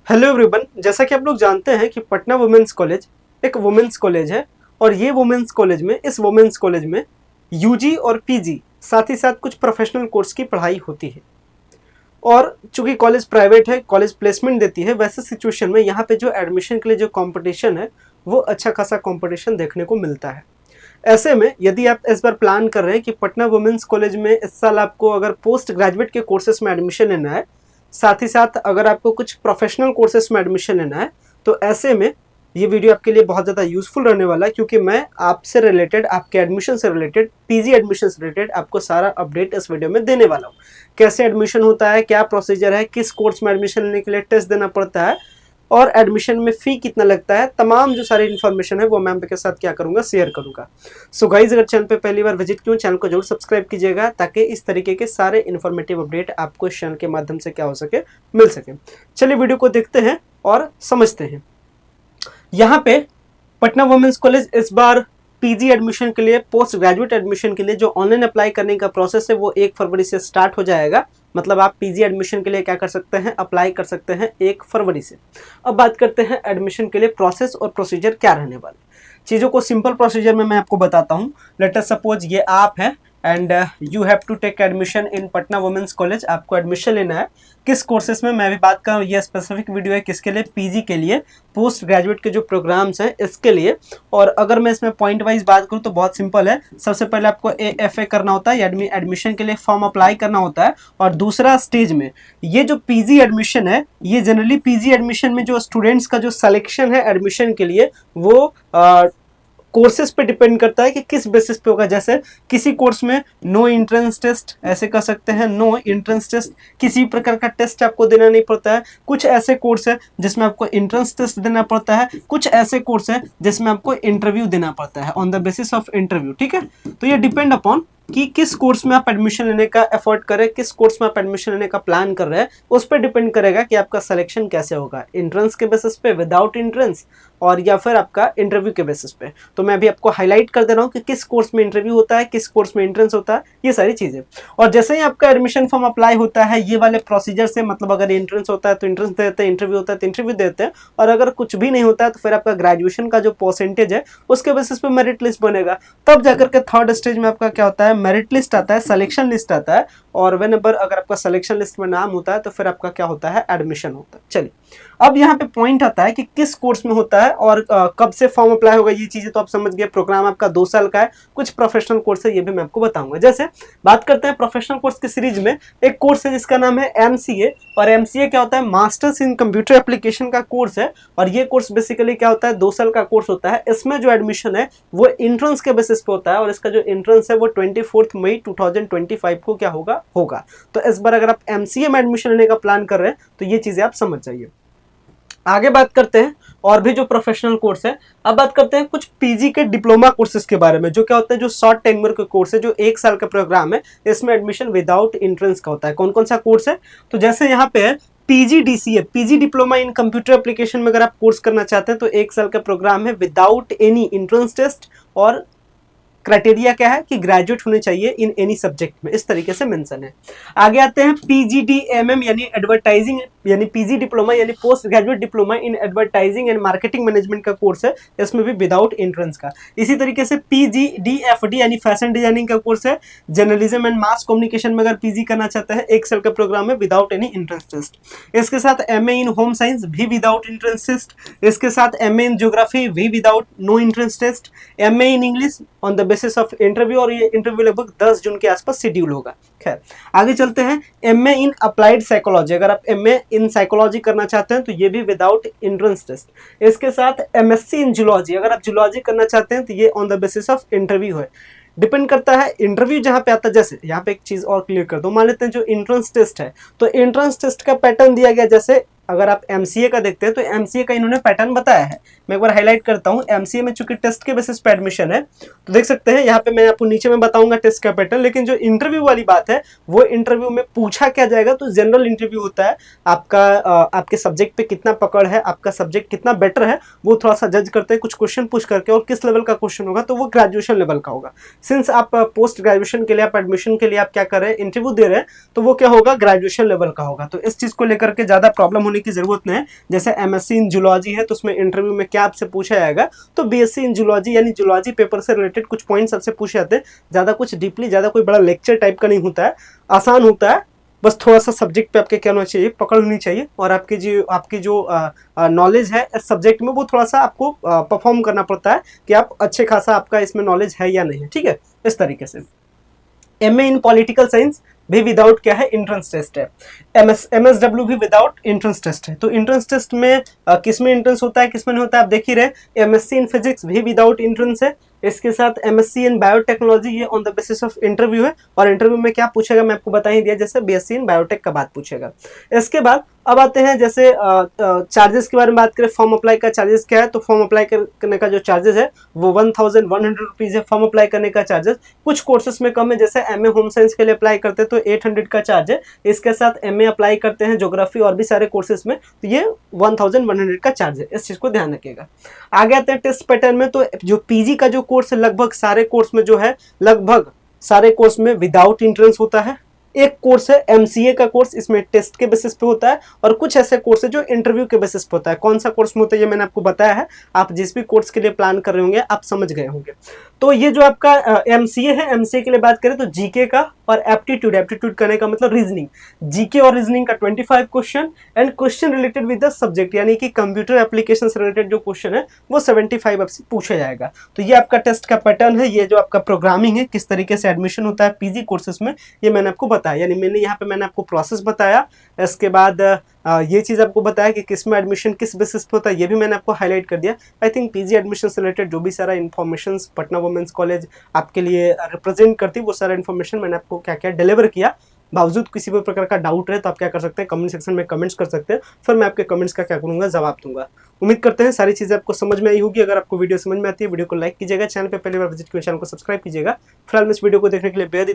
Hello everyone, जैसा कि आप लोग जानते हैं कि पटना वुमेन्स कॉलेज एक वुमेन्स कॉलेज है और ये वुमेन्स कॉलेज में यूजी और पीजी साथ ही साथ कुछ प्रोफेशनल कोर्स की पढ़ाई होती है। और चूंकि कॉलेज प्राइवेट है, कॉलेज प्लेसमेंट देती है, वैसे सिचुएशन में यहाँ पे जो एडमिशन के लिए जो कंपटीशन है वो अच्छा खासा कंपटीशन देखने को मिलता है। ऐसे में यदि आप इस बार प्लान कर रहे हैं कि पटना वुमेन्स कॉलेज में इस साल आपको अगर पोस्ट ग्रेजुएट के कोर्सेज में एडमिशन लेना है, साथ ही साथ अगर आपको कुछ प्रोफेशनल कोर्सेज में एडमिशन लेना है, तो ऐसे में ये वीडियो आपके लिए बहुत ज़्यादा यूजफुल रहने वाला है, क्योंकि मैं आपसे रिलेटेड, आपके एडमिशन से रिलेटेड, पीजी एडमिशन से रिलेटेड आपको सारा अपडेट इस वीडियो में देने वाला हूँ। कैसे एडमिशन होता है, क्या प्रोसीजर है, किस कोर्स में एडमिशन लेने के लिए टेस्ट देना पड़ता है और एडमिशन में फ़ी कितना लगता है, तमाम जो सारी इन्फॉर्मेशन है वो मैं आपके साथ क्या करूँगा, शेयर करूँगा। सो गाइज, अगर चैनल पे पहली बार विजिट किया, चैनल को जरूर सब्सक्राइब कीजिएगा ताकि इस तरीके के सारे इन्फॉर्मेटिव अपडेट आपको इस चैनल के माध्यम से क्या हो सके, मिल सके। चलिए वीडियो को देखते हैं और समझते हैं। यहाँ पे पटना वुमेन्स कॉलेज इस बार पीजी एडमिशन के लिए, पोस्ट ग्रेजुएट एडमिशन के लिए जो ऑनलाइन अप्लाई करने का प्रोसेस है वो 1 फरवरी से स्टार्ट हो जाएगा। मतलब आप पीजी एडमिशन के लिए क्या कर सकते हैं, अप्लाई कर सकते हैं 1 फरवरी से। अब बात करते हैं एडमिशन के लिए प्रोसेस और प्रोसीजर क्या रहने वाले। चीज़ों को सिंपल प्रोसीजर में मैं आपको बताता हूँ। लेट अस सपोज ये आप है and you have to take admission in Patna women's college. आपको एडमिशन लेना है किस कोर्सेज में, मैं अभी बात कर रहा हूँ, ये स्पेसिफिक वीडियो है किसके लिए, पीजी के लिए, पोस्ट ग्रेजुएट के जो प्रोग्राम्स हैं इसके लिए। और अगर मैं इसमें पॉइंट वाइज बात करूँ तो बहुत सिंपल है। सबसे पहले आपको एएफए करना होता है, एडमिशन के लिए फॉर्म अप्लाई करना होता है। और दूसरा स्टेज में ये जो पीजी एडमिशन है, ये जनरली पीजी एडमिशन में जो स्टूडेंट्स का जो सिलेक्शन है एडमिशन के लिए वो कोर्सेज पे डिपेंड करता है कि किस बेसिस पे होगा। जैसे किसी कोर्स में नो एंट्रेंस टेस्ट ऐसे कर सकते हैं, नो एंट्रेंस टेस्ट, किसी प्रकार का टेस्ट आपको देना नहीं पड़ता है। कुछ ऐसे कोर्स है जिसमें आपको एंट्रेंस टेस्ट देना पड़ता है, कुछ ऐसे कोर्स है जिसमें आपको इंटरव्यू देना पड़ता है, on the basis of interview. ठीक है, तो ये डिपेंड अपॉन कि किस कोर्स में आप एडमिशन लेने का एफर्ट करें, किस कोर्स में आप एडमिशन लेने का प्लान कर रहे हैं, उस पर डिपेंड करेगा कि आपका सिलेक्शन कैसे होगा, एंट्रेंस के बेसिस पे, विदाउट एंट्रेंस, और या फिर आपका इंटरव्यू के बेसिस पे। तो मैं अभी आपको हाईलाइट कर दे रहा हूँ कि किस कोर्स में इंटरव्यू होता है, किस कोर्स में एंट्रेंस होता है, ये सारी चीज़ें। और जैसे ही आपका एडमिशन फॉर्म अप्लाई होता है, ये वाले प्रोसीजर से, मतलब अगर एंट्रेंस होता है तो एंट्रेंस देते हैं, इंटरव्यू होता है तो इंटरव्यू देते हैं, और अगर कुछ भी नहीं होता है तो फिर आपका ग्रेजुएशन का जो परसेंटेज है उसके बेसिस पे मेरिट लिस्ट बनेगा। तब जाकर के थर्ड स्टेज में आपका क्या होता है, मेरिट लिस्ट आता है, सिलेक्शन लिस्ट आता है। और व्हेनेवर अगर आपका सिलेक्शन लिस्ट में नाम होता है तो फिर आपका क्या होता है, एडमिशन होता है। चलिए, अब यहाँ पे पॉइंट आता है कि किस कोर्स में होता है और कब से फॉर्म अप्लाई होगा। ये चीजें तो आप समझ गए। प्रोग्राम आपका 2 साल का है, कुछ प्रोफेशनल कोर्स है, ये भी मैं आपको बताऊंगा। जैसे बात करते हैं प्रोफेशनल कोर्स की सीरीज में, एक कोर्स है जिसका नाम है एमसीए। और एमसीए क्या होता है, मास्टर्स इन कंप्यूटर एप्लीकेशन का कोर्स है। और ये कोर्स बेसिकली क्या होता है, 2 साल का कोर्स होता है। इसमें जो एडमिशन है वो एंट्रेंस के बेसिस पे होता है, और इसका जो एंट्रेंस है वो 24 मई 2025 को क्या होगा। तो इस बार अगर आप एमसीए में एडमिशन लेने का प्लान कर रहे हैं तो ये चीजें आप समझ जाइए। आगे बात करते हैं और भी जो प्रोफेशनल कोर्स है। अब बात करते हैं कुछ पीजी के डिप्लोमा कोर्सेज के बारे में, जो क्या होते हैं, जो शॉर्ट टेन्योर के कोर्स है, जो 1 साल का प्रोग्राम है। इसमें एडमिशन विदाउट एंट्रेंस का होता है। कौन कौन सा कोर्स है, तो जैसे यहाँ पे है PGDCA, PG diploma in computer application में अगर आप कोर्स करना चाहते हैं तो 1 साल का प्रोग्राम है विदाउट एनी एंट्रेंस टेस्ट। और क्राइटेरिया क्या है कि ग्रेजुएट होने चाहिए इन एनी सब्जेक्ट में, इस तरीके से मेंशन है। आगे आते हैं पीजीडीएमएम यानी एडवर्टाइजिंग, यानी पीजी डिप्लोमा यानी post graduate diploma in advertising and marketing management का कोर्स है। इसमें भी विदाउट एंट्रेंस का। इसी तरीके से पीजीडीएफडी यानी फैशन डिजाइनिंग का कोर्स है। जर्नलिज्म एंड मास कम्युनिकेशन में अगर पीजी करना चाहते हैं, 1 साल का प्रोग्राम है विदाउट एनी एंट्रेंस टेस्ट। इसके साथ एमए इन होम साइंस भी विदाउट एंट्रेंस टेस्ट। इसके साथ एमए इन ज्योग्राफी भी without no entrance test. MA in English on the basis of interview, और ये इंटरव्यू लगभग 10 जून के आसपास शेड्यूल होगा। खैर, आगे चलते हैं। एमए इन अप्लाइड साइकोलॉजी, अगर आप एमए इन साइकोलॉजी करना चाहते हैं तो ये भी विदाउट एंट्रेंस टेस्ट। इसके साथ एमएससी इन जूलॉजी, अगर आप जूलॉजी करना चाहते हैं तो ये on the basis of interview है। डिपेंड करता है इंटरव्यू जहां पे आता है। जैसे यहाँ पे एक चीज और क्लियर कर दो, मान लेते हैं जो एंट्रेंस टेस्ट है, तो एंट्रेंस टेस्ट का पैटर्न दिया गया। जैसे अगर आप एमसीए का देखते हैं तो एमसीए का इन्होंने पैटर्न बताया है। मैं एक बार हाईलाइट करता हूं। एमसीए में चूंकि टेस्ट के बेसिस पे एडमिशन है तो देख सकते हैं यहाँ पे, मैं आपको नीचे में बताऊंगा टेस्ट का पैटर्न। लेकिन जो इंटरव्यू वाली बात है वो इंटरव्यू में पूछा क्या जाएगा, तो जनरल इंटरव्यू होता है। आपका आपके सब्जेक्ट पे कितना पकड़ है, आपका सब्जेक्ट कितना बेटर है, वो थोड़ा सा जज करते हैं कुछ क्वेश्चन पूछ करके। और किस लेवल का क्वेश्चन होगा, तो वो ग्रेजुएशन लेवल का होगा। सिंस आप पोस्ट ग्रेजुएशन के लिए, आप एडमिशन के लिए आप क्या कर रहे हैं, इंटरव्यू दे रहे हैं, तो वो क्या होगा, ग्रेजुएशन लेवल का होगा। तो इस चीज को लेकर के ज्यादा प्रॉब्लम होने होने की जरूरत नहीं है। जैसे एमएससी इन जूलॉजी है तो उसमें इंटरव्यू में क्या आपसे पूछा जाएगा, तो बीएससी इन जूलॉजी यानी जूलॉजी पेपर से रिलेटेड कुछ पॉइंट्स आपसे पूछे जाते हैं। ज़्यादा कुछ डीपली, ज़्यादा कोई बड़ा लेक्चर टाइप का नहीं होता है, आसान होता है। बस थोड़ा सा सब्जेक्ट पे आपके क्या होना चाहिए, पकड़ होनी चाहिए, और आपकी जो नॉलेज है इस सब्जेक्ट में वो थोड़ा सा आपको परफॉर्म करना पड़ता है कि आप अच्छे खासा आपका इसमें नॉलेज है या नहीं है, ठीक है, इस तरीके से। एमए इन पॉलिटिकल साइंस भी विदाउट क्या है, एंट्रेंस टेस्ट है। एमएसडब्ल्यू भी विदाउट एंट्रेंस टेस्ट है। तो एंट्रेंस टेस्ट में किस में एंट्रेंस होता है, किस में नहीं होता है, आप देख ही रहे। एमएससी इन फिजिक्स भी विदाउट एंट्रेंस है। इसके साथ एमएससी इन बायोटेक्नोलॉजी, ये on the basis of interview है, और इंटरव्यू में क्या पूछेगा मैं आपको बता ही दिया, जैसे बीएससी इन बायोटेक का बात पूछेगा। इसके बाद अब आते हैं जैसे चार्जेस के बारे में बात करें, फॉर्म अप्लाई का चार्जेस क्या है, तो फॉर्म अप्लाई करने का जो चार्जेस है वो 1100 रुपीज है, फॉर्म अप्लाई करने का चार्जेस। कुछ कोर्सेस में कम है, जैसे एमए होम साइंस के लिए अप्लाई करते हैं तो 800 का चार्ज है। इसके साथ एमए अप्लाई करते हैं ज्योग्राफी और भी सारे कोर्सेस में तो ये 1100 का चार्ज है, इस चीज को ध्यान रखिएगा। आगे आते हैं टेस्ट पैटर्न में, तो जो पीजी का जो कोर्स है लगभग सारे कोर्स में जो है, लगभग सारे कोर्स में विदाउट एंट्रेंस होता है। एक कोर्स है एमसीए का कोर्स, इसमें टेस्ट के बेसिस पे होता है, और कुछ ऐसे कोर्स है जो इंटरव्यू के बेसिस पे होता है। कौन सा कोर्स में होता है ये मैंने आपको बताया है, आप जिस भी कोर्स के लिए प्लान कर रहे होंगे आप समझ गए होंगे। तो ये जो आपका एमसीए है, एमसीए के लिए बात करें तो जीके का और एप्टीट्यूड करने का मतलब रीजनिंग, जीके और रीजनिंग का 25 question, and question related with the subject यानी कि कंप्यूटर एप्लीकेशन से रिलेटेड जो क्वेश्चन है वो 75 आपसे पूछा जाएगा। तो ये आपका टेस्ट का पैटर्न है। ये जो आपका प्रोग्रामिंग है, किस तरीके से एडमिशन होता है पीजी कोर्सेज में, ये मैंने आपको बताया, यानी मैंने यहाँ पे मैंने आपको प्रोसेस बताया। इसके बाद ये चीज़ आपको बताया कि किस में एडमिशन किस बेसिस पे होता है, ये भी मैंने आपको हाईलाइट कर दिया। आई थिंक पीजी एडमिशन से रिलेटेड जो भी सारा इन्फॉर्मेशन पटना वुमेन्स कॉलेज आपके लिए रिप्रेजेंट करती है, वो सारा इन्फॉर्मेशन मैंने आपको क्या क्या डिलीवर किया। बावजूद किसी भी प्रकार का डाउट रहे तो आप क्या कर सकते हैं, कमेंट सेक्शन में कमेंट्स कर सकते हैं, फिर मैं आपके कमेंट्स का क्या करूंगा, जवाब दूंगा। उम्मीद करते हैं सारी चीज़ें आपको समझ में आई होगी। अगर आपको वीडियो समझ में आती है, वीडियो को लाइक कीजिएगा, चैनल पे पहली बार विजिट किया चैनल को सब्सक्राइब कीजिएगा। फिलहाल इस वीडियो को देखने के लिए बेहद ही